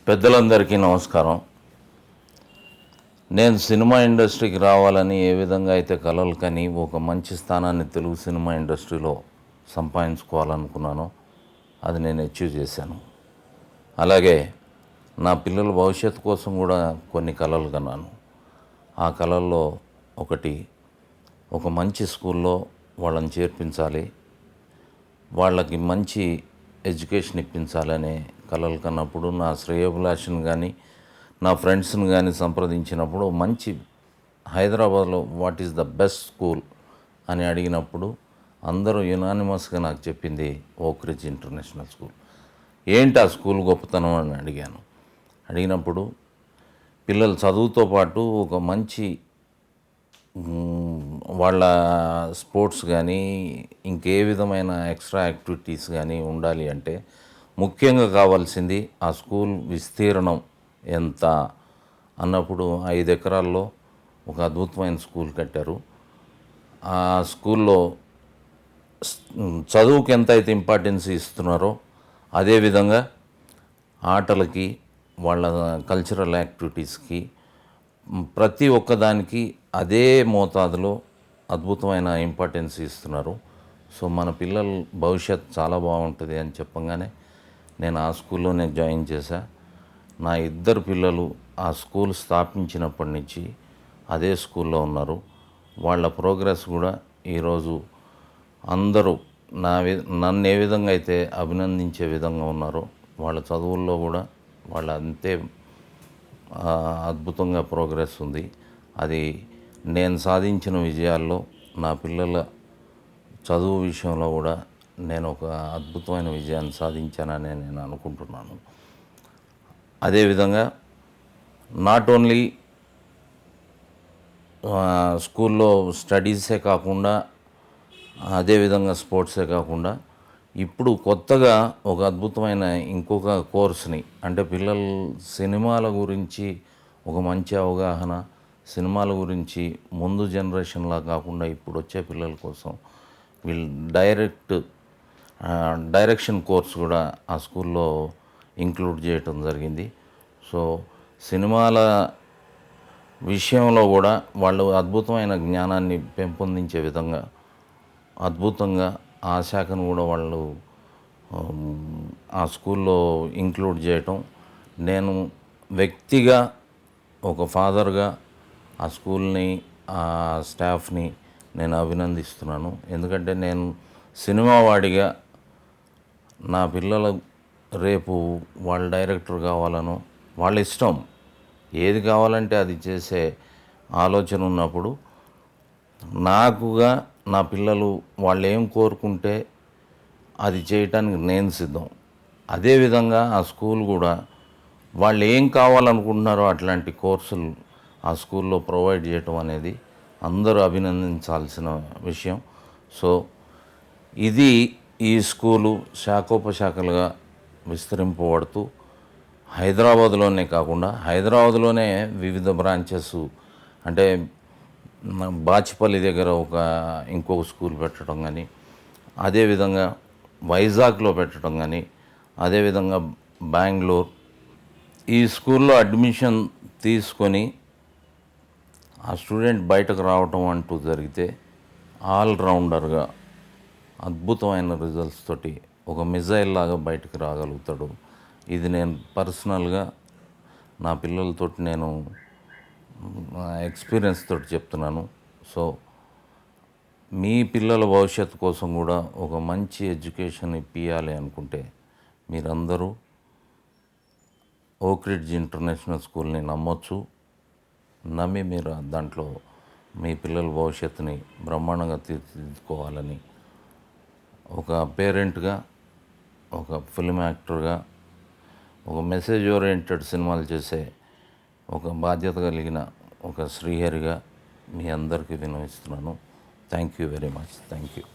పెద్దలందరికీ నమస్కారం. నేను సినిమా ఇండస్ట్రీకి రావాలని ఏ విధంగా అయితే కలలు కని ఒక మంచి స్థానాన్ని తెలుగు సినిమా ఇండస్ట్రీలో సంపాదించుకోవాలనుకున్నానో అది నేను అచీవ్ చేశాను. అలాగే నా పిల్లల భవిష్యత్తు కోసం కూడా కొన్ని కలలు కన్నాను. ఆ కలల్లో ఒకటి, ఒక మంచి స్కూల్లో వాళ్ళని చేర్పించాలి, వాళ్ళకి మంచి ఎడ్యుకేషన్ ఇప్పించాలనే కలలు కన్నప్పుడు నా శ్రేయోభిలాషను కానీ నా ఫ్రెండ్స్ని కానీ సంప్రదించినప్పుడు మంచి హైదరాబాద్లో what is the best school అని అడిగినప్పుడు అందరూ యునానిమస్గా నాకు చెప్పింది ఓక్ రిడ్జ్ ఇంటర్నేషనల్ స్కూల్. ఏంటి ఆ స్కూల్ గొప్పతనం అని అడిగినప్పుడు పిల్లలు చదువుతో పాటు ఒక మంచి వాళ్ళ స్పోర్ట్స్ కానీ ఇంకే విధమైన ఎక్స్ట్రా యాక్టివిటీస్ కానీ ఉండాలి అంటే ముఖ్యంగా కావాల్సింది ఆ స్కూల్ విస్తీర్ణం ఎంత అన్నప్పుడు 5 ఎకరాల్లో ఒక అద్భుతమైన స్కూల్ కట్టారు. ఆ స్కూల్లో చదువుకి ఎంత అయితే ఇంపార్టెన్స్ ఇస్తున్నారో అదేవిధంగా ఆటలకి, వాళ్ళ కల్చరల్ యాక్టివిటీస్కి, ప్రతి ఒక్కదానికి అదే మోతాదులో అద్భుతమైన ఇంపార్టెన్స్ ఇస్తున్నారు. సో మన పిల్లల భవిష్యత్ చాలా బాగుంటుంది అని చెప్పంగానే నేను ఆ స్కూల్లోనే జాయిన్ చేశా. నా 2 పిల్లలు ఆ స్కూల్ స్థాపించినప్పటి నుంచి అదే స్కూల్లో ఉన్నారు. వాళ్ళ ప్రోగ్రెస్ కూడా ఈరోజు అందరూ నన్ను ఏ విధంగా అయితే అభినందించే విధంగా ఉన్నారో వాళ్ళ చదువుల్లో కూడా వాళ్ళ అంతే అద్భుతంగా ప్రోగ్రెస్ ఉంది. అది నేను సాధించిన విజయాల్లో నా పిల్లల చదువు విషయంలో కూడా నేను ఒక అద్భుతమైన విజయాన్ని సాధించానని నేను అనుకుంటున్నాను. అదేవిధంగా నాట్ ఓన్లీ స్కూల్లో స్టడీసే కాకుండా అదేవిధంగా స్పోర్ట్సే కాకుండా ఇప్పుడు కొత్తగా ఒక అద్భుతమైన ఇంకొక కోర్స్ని, అంటే పిల్లల సినిమాల గురించి ఒక మంచి అవగాహన, సినిమాల గురించి ముందు జనరేషన్లా కాకుండా ఇప్పుడు వచ్చే పిల్లల కోసం వీళ్ళు డైరెక్షన్ కోర్స్ కూడా ఆ స్కూల్లో ఇంక్లూడ్ చేయటం జరిగింది. సో సినిమాల విషయంలో కూడా వాళ్ళు అద్భుతమైన జ్ఞానాన్ని పెంపొందించే విధంగా అద్భుతంగా ఆ శాఖను కూడా వాళ్ళు ఆ స్కూల్లో ఇంక్లూడ్ చేయటం, నేను వ్యక్తిగా ఒక ఫాదర్గా ఆ స్కూల్ని, ఆ స్టాఫ్ని నేను అభినందిస్తున్నాను. ఎందుకంటే నేను సినిమా వాడిగా నా పిల్లలు రేపు వాళ్ళ డైరెక్టర్ కావాలనో వాళ్ళ ఇష్టం, ఏది కావాలంటే అది చేసే ఆలోచన ఉన్నప్పుడు నాకుగా నా పిల్లలు వాళ్ళు ఏం కోరుకుంటే అది చేయటానికి నేను సిద్ధం. అదేవిధంగా ఆ స్కూల్ కూడా వాళ్ళు ఏం కావాలనుకుంటున్నారో అట్లాంటి కోర్సులు ఆ స్కూల్లో ప్రొవైడ్ చేయటం అనేది అందరూ అభినందించాల్సిన విషయం. సో ఇది ఈ స్కూలు శాఖోపశాఖలుగా విస్తరింపబడుతూ హైదరాబాదులోనే కాకుండా హైదరాబాదులోనే వివిధ బ్రాంచెస్, అంటే బాచిపల్లి దగ్గర ఇంకొక స్కూల్ పెట్టడం కానీ, అదేవిధంగా వైజాగ్లో పెట్టడం కానీ, అదేవిధంగా బెంగళూరు, ఈ స్కూల్లో అడ్మిషన్ తీసుకొని ఆ స్టూడెంట్ బయటకు రావటం అంటూ జరిగితే ఆల్రౌండర్గా అద్భుతమైన రిజల్ట్స్ తోటి ఒక మిజైల్ లాగా బయటకు రాగలుగుతాడు. ఇది నేను పర్సనల్గా నా పిల్లలతోటి నేను ఎక్స్పీరియన్స్ తోటి చెప్తున్నాను. సో మీ పిల్లల భవిష్యత్తు కోసం కూడా ఒక మంచి ఎడ్యుకేషన్ ఇప్పించాలి అనుకుంటే మీరందరూ ఓక్ రిడ్జ్ ఇంటర్నేషనల్ స్కూల్ని నమ్మి మీరు దాంట్లో మీ పిల్లల భవిష్యత్తుని బ్రహ్మాండంగా తీర్చిదిద్దుకోవాలని ఒక పేరెంట్గా, ఒక ఫిల్మ్ యాక్టర్గా, ఒక మెసేజ్ ఓరియంటెడ్ సినిమాలు చేసే ఒక బాధ్యత కలిగిన ఒక శ్రీహరిగా మీ అందరికీ విన్నవిస్తున్నాను. Thank you very much. Thank you.